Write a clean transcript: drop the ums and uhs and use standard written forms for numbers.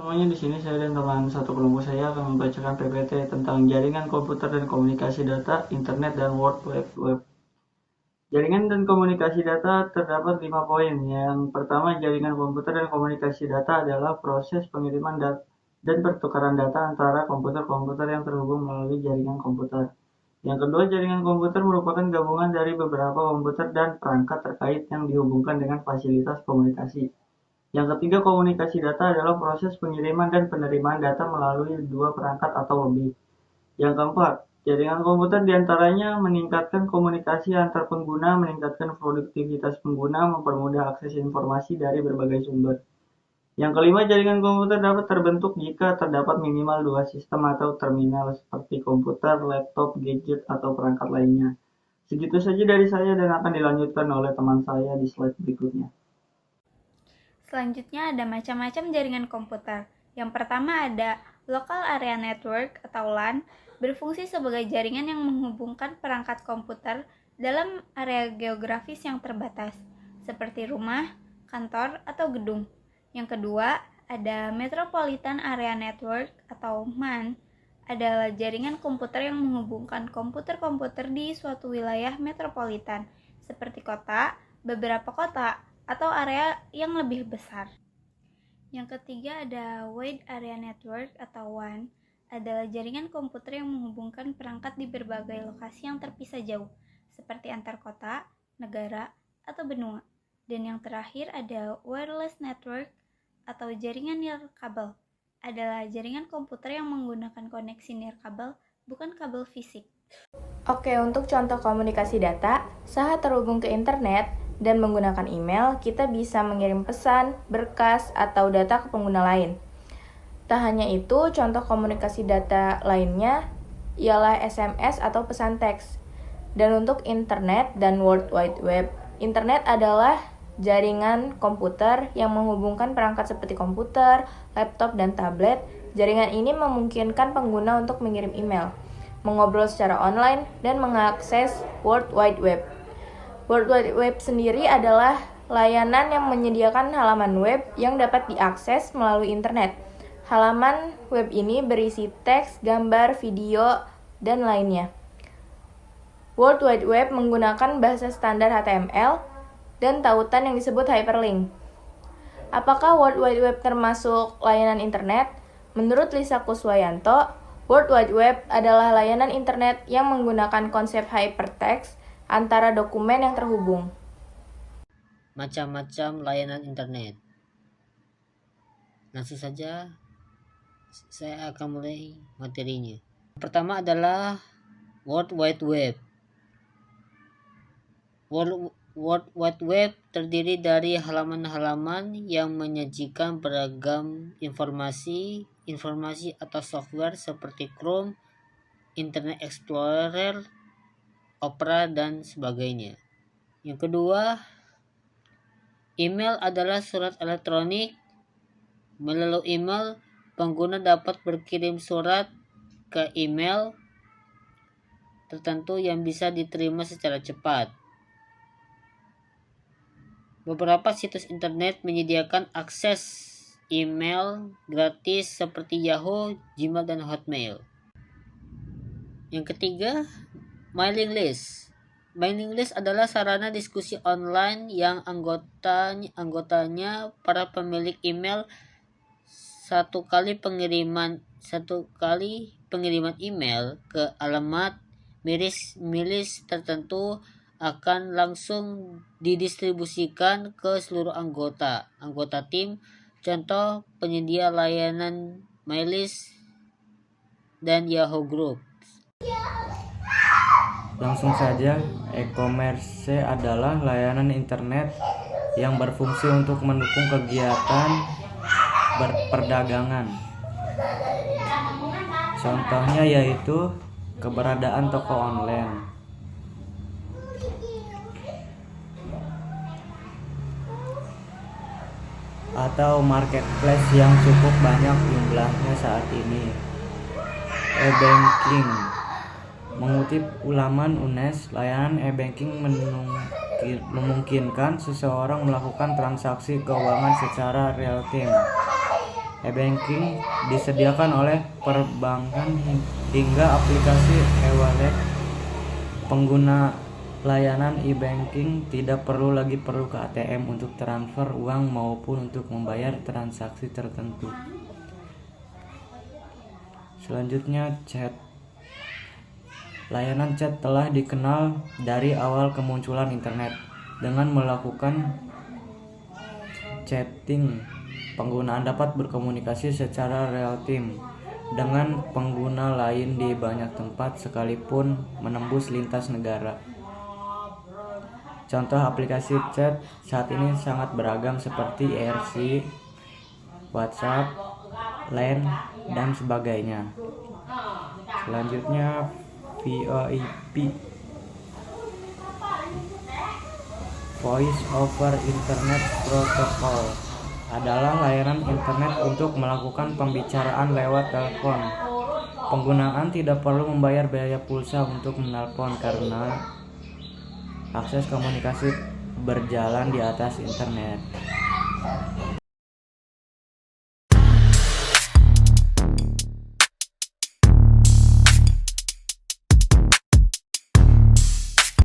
semuanya, di sini saya dan teman satu kelompok saya akan membacakan PPT tentang jaringan komputer dan komunikasi data, internet, dan World Wide Web. Jaringan dan komunikasi data terdapat 5 poin. Yang pertama, jaringan komputer dan komunikasi data adalah proses pengiriman dan pertukaran data antara komputer-komputer yang terhubung melalui jaringan komputer. Yang kedua, jaringan komputer merupakan gabungan dari beberapa komputer dan perangkat terkait yang dihubungkan dengan fasilitas komunikasi. Yang ketiga, komunikasi data adalah proses pengiriman dan penerimaan data melalui dua perangkat atau lebih. Yang keempat, jaringan komputer diantaranya meningkatkan komunikasi antar pengguna, meningkatkan produktivitas pengguna, mempermudah akses informasi dari berbagai sumber. Yang kelima, jaringan komputer dapat terbentuk jika terdapat minimal dua sistem atau terminal seperti komputer, laptop, gadget, atau perangkat lainnya. Segitu saja dari saya dan akan dilanjutkan oleh teman saya di slide berikutnya. Selanjutnya ada macam-macam jaringan komputer. Yang pertama ada Local Area Network atau LAN, berfungsi sebagai jaringan yang menghubungkan perangkat komputer dalam area geografis yang terbatas, seperti rumah, kantor, atau gedung. Yang kedua ada Metropolitan Area Network atau MAN, adalah jaringan komputer yang menghubungkan komputer-komputer di suatu wilayah metropolitan, seperti kota, beberapa kota, atau area yang lebih besar. Yang ketiga ada Wide Area Network atau WAN, adalah jaringan komputer yang menghubungkan perangkat di berbagai lokasi yang terpisah jauh, seperti antar kota, negara, atau benua. Dan yang terakhir ada Wireless Network atau jaringan nirkabel, adalah jaringan komputer yang menggunakan koneksi nirkabel, bukan kabel fisik. Oke, untuk contoh komunikasi data, saat terhubung ke internet dan menggunakan email, kita bisa mengirim pesan, berkas, atau data ke pengguna lain. Tak hanya itu, contoh komunikasi data lainnya ialah SMS atau pesan teks. Dan untuk internet dan World Wide Web, internet adalah jaringan komputer yang menghubungkan perangkat seperti komputer, laptop, dan tablet. Jaringan ini memungkinkan pengguna untuk mengirim email, mengobrol secara online, dan mengakses World Wide Web. World Wide Web sendiri adalah layanan yang menyediakan halaman web yang dapat diakses melalui internet. Halaman web ini berisi teks, gambar, video, dan lainnya. World Wide Web menggunakan bahasa standar HTML dan tautan yang disebut hyperlink. Apakah World Wide Web termasuk layanan internet? Menurut Lisa Kuswayanto, World Wide Web adalah layanan internet yang menggunakan konsep hypertext antara dokumen yang terhubung. Macam-macam layanan internet. Langsung saja saya akan mulai materinya. Pertama adalah World Wide Web. World Wide Web terdiri dari halaman-halaman yang menyajikan beragam informasi atau software seperti Chrome, Internet Explorer, Opera, dan sebagainya. Yang kedua, email adalah surat elektronik. Melalui email, pengguna dapat berkirim surat ke email tertentu yang bisa diterima secara cepat. Beberapa situs internet menyediakan akses email gratis seperti Yahoo, Gmail, dan Hotmail. Yang ketiga, mailing list. Mailing list adalah sarana diskusi online yang anggotanya para pemilik email. Satu kali pengiriman email ke alamat milis tertentu akan langsung didistribusikan ke seluruh anggota tim. Contoh penyedia layanan MyList dan Yahoo Group. Langsung saja, e-commerce adalah layanan internet yang berfungsi untuk mendukung kegiatan perdagangan. Contohnya yaitu keberadaan toko online. Atau marketplace yang cukup banyak jumlahnya saat ini. E-banking. Mengutip laman UNES, layanan e-banking memungkinkan seseorang melakukan transaksi keuangan secara real time. E-banking disediakan oleh perbankan hingga aplikasi e-wallet. Pengguna layanan e-banking tidak perlu ke ATM untuk transfer uang maupun untuk membayar transaksi tertentu. Selanjutnya, chat. Layanan chat telah dikenal dari awal kemunculan internet. Dengan melakukan chatting, penggunaan dapat berkomunikasi secara real time dengan pengguna lain di banyak tempat sekalipun menembus lintas negara. Contoh aplikasi chat saat ini sangat beragam seperti IRC, WhatsApp, Line, dan sebagainya. Selanjutnya, VoIP, Voice over Internet Protocol, adalah layanan internet untuk melakukan pembicaraan lewat telepon. Penggunaan tidak perlu membayar biaya pulsa untuk menelpon karena akses komunikasi berjalan di atas internet.